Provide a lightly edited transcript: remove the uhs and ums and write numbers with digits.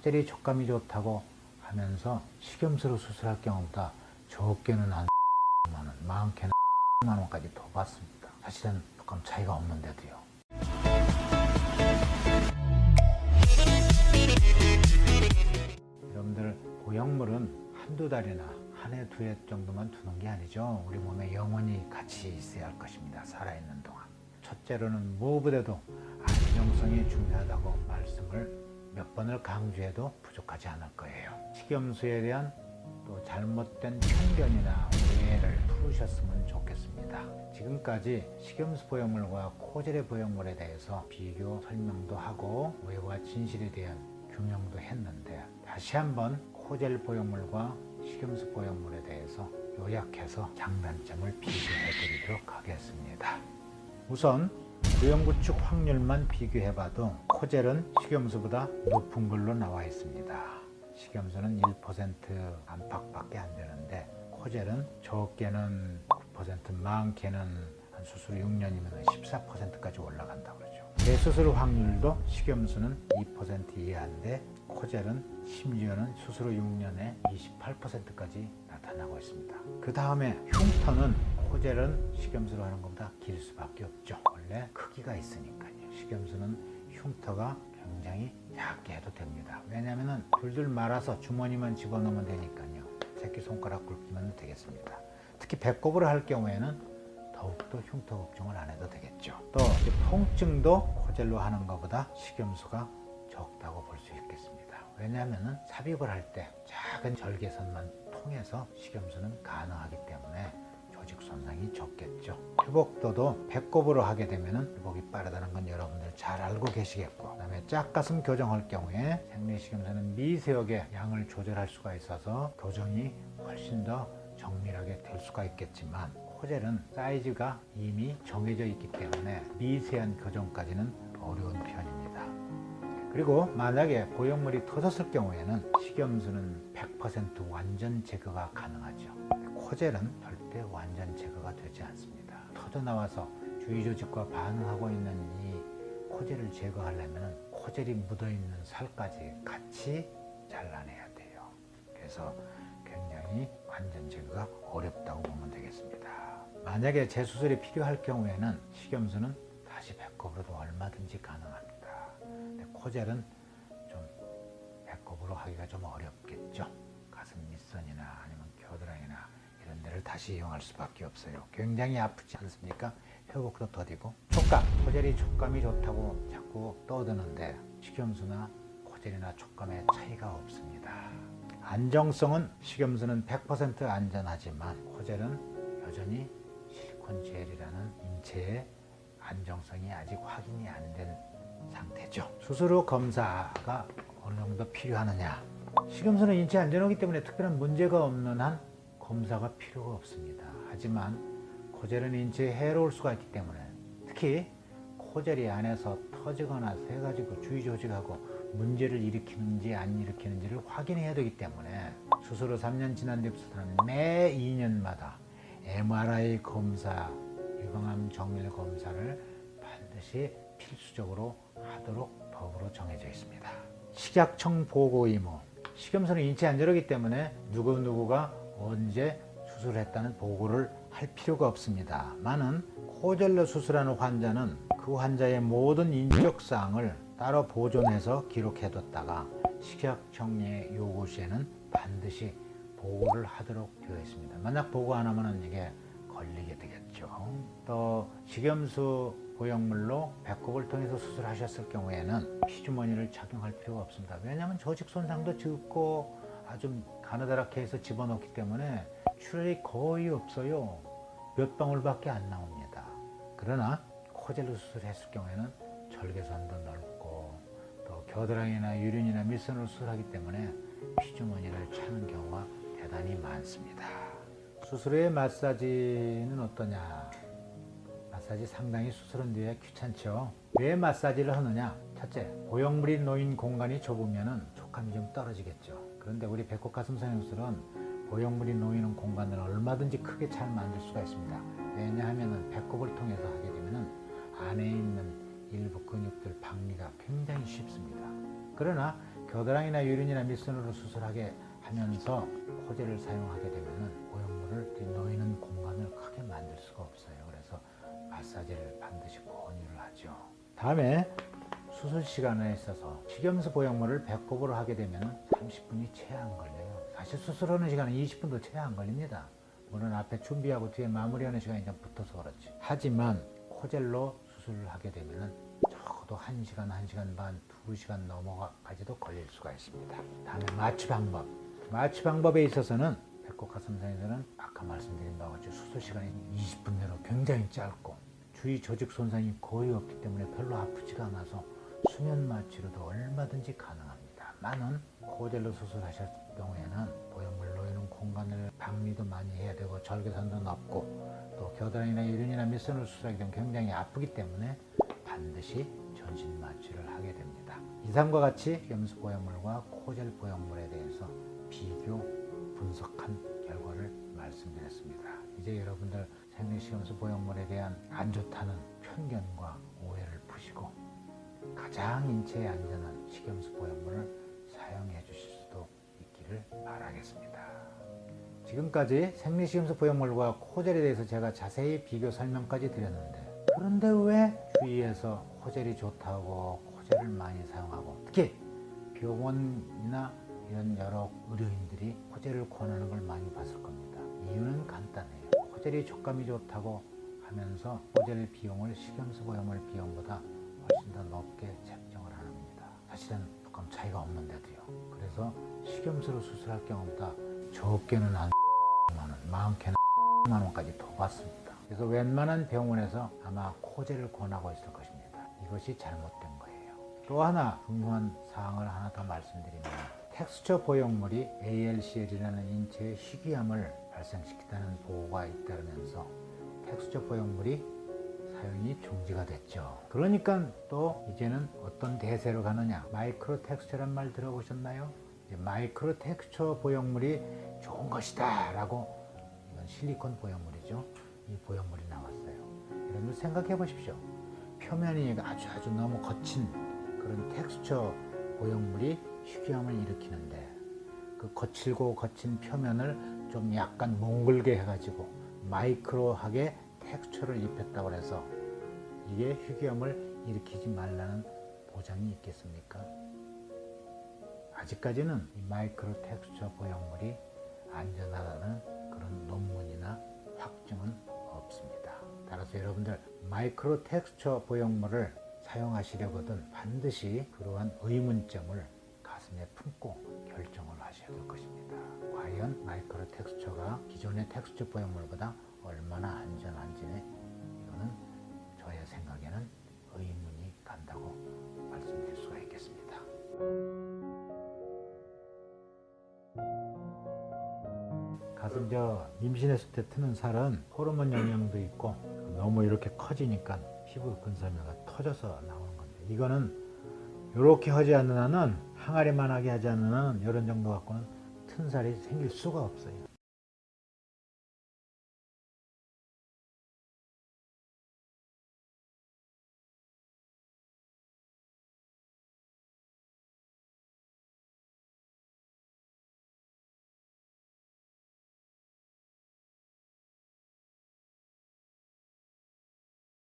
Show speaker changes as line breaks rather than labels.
코젤이 촉감이 좋다고 하면서 식염수로 수술할 경우보다 적게는 한 만원, 많게는 만원까지 더 받습니다. 사실은 조금 차이가 없는데도요. 여러분들, 보형물은 한두 달이나 한 해, 두 해 정도만 두는 게 아니죠. 우리 몸에 영원히 같이 있어야 할 것입니다. 살아있는 동안. 첫째로는 무엇보다도 안정성이 중요하다고 말씀을 몇 번을 강조해도 부족하지 않을 거예요. 식염수에 대한 또 잘못된 편견이나 오해를 풀으셨으면 좋겠습니다. 지금까지 식염수 보형물과 코젤의 보형물에 대해서 비교 설명도 하고 오해와 진실에 대한 규명도 했는데, 다시 한번 코젤 보형물과 식염수 보형물에 대해서 요약해서 장단점을 비교해 드리도록 하겠습니다. 우선 부영구축 확률만 비교해봐도 코젤은 식염수보다 높은 걸로 나와 있습니다. 식염수는 1% 안팎밖에 안 되는데 코젤은 적게는 9%, 많게는 한 수술 6년이면 14%까지 올라간다고 그러죠. 재수술 확률도 식염수는 2% 이하인데 코젤은 심지어는 수술 후 6년에 28%까지 나타나고 있습니다. 그 다음에 흉터는 코젤은 식염수로 하는 것보다 길 수밖에 없죠. 원래 크기가 있으니까요. 식염수는 흉터가 굉장히 작게 해도 됩니다. 왜냐하면 둘둘 말아서 주머니만 집어넣으면 되니까요. 새끼손가락 굵기면 되겠습니다. 특히 배꼽으로 할 경우에는 더욱더 흉터 걱정을 안 해도 되겠죠. 또 통증도 코젤로 하는 것보다 식염수가 적다고 볼 수 있겠습니다. 왜냐하면 삽입을 할 때 작은 절개선만 통해서 식염수는 가능하기 때문에 조직 손상이 적겠죠. 회복도도 배꼽으로 하게 되면 회복이 빠르다는 건 여러분들 잘 알고 계시겠고, 그 다음에 짝가슴 교정할 경우에 생리식염수는 미세하게 양을 조절할 수가 있어서 교정이 훨씬 더 정밀하게 될 수가 있겠지만, 코젤은 사이즈가 이미 정해져 있기 때문에 미세한 교정까지는 어려운 편입니다. 그리고 만약에 보형물이 터졌을 경우에는 식염수는 100% 완전 제거가 가능하죠. 코젤은 절대 완전 제거가 되지 않습니다. 터져나와서 주위 조직과 반응하고 있는 이 코젤을 제거하려면 코젤이 묻어있는 살까지 같이 잘라내야 돼요. 그래서 굉장히 완전 제거가 어렵다고 보면 되겠습니다. 만약에 재수술이 필요할 경우에는 식염수는 다시 배꼽으로도 얼마든지 가능합니다. 근데 코젤은 좀 배꼽으로 하기가 좀 어렵겠죠. 가슴 밑선이나 아니면 겨드랑이나 이런 데를 다시 이용할 수밖에 없어요. 굉장히 아프지 않습니까? 회복도 더디고. 촉감, 코젤이 촉감이 좋다고 자꾸 떠드는데 식염수나 코젤이나 촉감에 차이가 없습니다. 안정성은 식염수는 100% 안전하지만 코젤은 여전히 실리콘 젤이라는 인체의 안정성이 아직 확인이 안 된 상태죠. 수술 후 검사가 어느 정도 필요하느냐? 식염수는 인체 안전하기 때문에 특별한 문제가 없는 한 검사가 필요가 없습니다. 하지만 코젤은 인체에 해로울 수가 있기 때문에, 특히 코젤이 안에서 터지거나 새가지고 주위 조직하고 문제를 일으키는지 안 일으키는지를 확인해야 되기 때문에 수술 후 3년 지난 뒤부터는 매 2년마다 MRI 검사, 유방암 정밀 검사를 반드시 필수적으로 하도록 법으로 정해져 있습니다. 식약청 보고 의무. 식염수는 인체 안전하기 때문에 누구누구가 언제 수술했다는 보고를 할 필요가 없습니다. 많은 코젤로 수술하는 환자는 그 환자의 모든 인적사항을 따로 보존해서 기록해뒀다가 식약청의 요구 시에는 반드시 보고를 하도록 되어 있습니다. 만약 보고 안 하면 이게 걸리게 되겠죠. 또 식염수 보형물로 배꼽을 통해서 수술하셨을 경우에는 피주머니를 착용할 필요가 없습니다. 왜냐하면 조직 손상도 적고 아주 가느다랗게 해서 집어넣기 때문에 출혈이 거의 없어요. 몇 방울밖에 안 나옵니다. 그러나 코젤로 수술했을 경우에는 절개선도 넓고 또 겨드랑이나 유륜이나 밑선으로 수술하기 때문에 피주머니를 차는 경우가 대단히 많습니다. 수술 후의 마사지는 어떠냐? 마사지 상당히 수술한 뒤에 귀찮죠. 왜 마사지를 하느냐? 첫째, 보형물이 놓인 공간이 좁으면 촉감이 좀 떨어지겠죠. 그런데 우리 배꼽 가슴 성형술은 보형물이 놓이는 공간을 얼마든지 크게 잘 만들 수가 있습니다. 왜냐하면 배꼽을 통해서 하게 되면 안에 있는 일부 근육들 박리가 굉장히 쉽습니다. 그러나 겨드랑이나 유린이나 밑선으로 수술하게 하면서 코젤을 사용하게 되면 보형물을 놓이는 공간을 크게 만들 수가 없어요. 그래서 마사지를 반드시 권유를 하죠. 다음에 수술 시간에 있어서 식염수 보형물을 배꼽으로 하게 되면 30분이 채 안 걸려요. 사실 수술하는 시간은 20분도 채 안 걸립니다. 물론 앞에 준비하고 뒤에 마무리하는 시간이 좀 붙어서 그렇지. 하지만 코젤로 수술을 하게 되면 적어도 1시간, 1시간 반, 2시간 넘어가까지도 걸릴 수가 있습니다. 다음에 마취 방법. 마취 방법에 있어서는 배꼽 가슴선에서는 아까 말씀드린 바와 같이 수술 시간이 20분 내로 굉장히 짧고 주위 조직 손상이 거의 없기 때문에 별로 아프지가 않아서 수면 마취로도 얼마든지 가능합니다. 많은 코젤로 수술하실 경우에는 보형물 놓이는 공간을 박리도 많이 해야 되고 절개선도 높고 또 겨드랑이나 유린이나 밑선을 수술하게 되면 굉장히 아프기 때문에 반드시 전신 마취를 하게 됩니다. 이상과 같이 식염수 보형물과 코젤 보형물에 대해서 비교 분석한 결과를 말씀드렸습니다. 이제 여러분들 생리식염수 보형물에 대한 안 좋다는 편견과 오해를 푸시고 가장 인체에 안전한 식염수 보형물을 사용해 주실 수도 있기를 바라겠습니다. 지금까지 생리식염수 보형물과 코젤에 대해서 제가 자세히 비교 설명까지 드렸는데 그런데 왜 주위에서 코젤이 좋다고 코젤을 많이 사용하고 특히 병원이나 이런 여러 의료인들이 코젤을 권하는 걸 많이 봤을 겁니다. 이유는 간단해요. 코젤이 촉감이 좋다고 하면서 코젤 비용을 식염수 보형물 비용보다 훨씬 더 높게 책정을 합니다. 사실은 조금 차이가 없는데도요. 그래서 식염수로 수술할 경우보다 적게는 한 10만 원, 많게는 10만 원까지 더 받습니다. 그래서 웬만한 병원에서 아마 코젤을 권하고 있을 것입니다. 이것이 잘못된 거예요. 또 하나 중요한 사항을 하나 더 말씀드리면 텍스처 보형물이 ALCL이라는 인체의 희귀암을 발생시키다는 보고가 잇따르면서 텍스처 보형물이 사용이 중지가 됐죠. 그러니까 또 이제는 어떤 대세로 가느냐, 마이크로 텍스처란 말 들어보셨나요? 이제 마이크로 텍스처 보형물이 좋은 것이다 라고, 이건 실리콘 보형물이죠. 이 보형물이 나왔어요. 여러분들 생각해 보십시오. 표면이 아주 너무 거친 그런 텍스처 보형물이 희귀암을 일으키는데 그 거칠고 거친 표면을 좀 약간 몽글게 해가지고 마이크로하게 텍스처를 입혔다고 해서 이게 희귀암을 일으키지 말라는 보장이 있겠습니까? 아직까지는 이 마이크로 텍스처 보형물이 안전하다는 그런 논문이나 확증은 없습니다. 따라서 여러분들 마이크로 텍스처 보형물을 사용하시려거든 반드시 그러한 의문점을 가슴에 품고 결정을 하셔야 될 것입니다. 과연 마이크로 텍스처가 기존의 텍스처 보형물보다 얼마나 안전한지는 이거는 저의 생각에는 의문이 간다고 말씀드릴 수가 있겠습니다. 가슴 임신했을 때 트는 살은 호르몬 영향도 있고 너무 이렇게 커지니까 피부 근섬유가 터져서 나오는 건데 이거는 이렇게 하지 않는 한은 항아리만하게 하지 않는 한은 이런 정도 갖고는 튼 살이 생길 수가 없어요.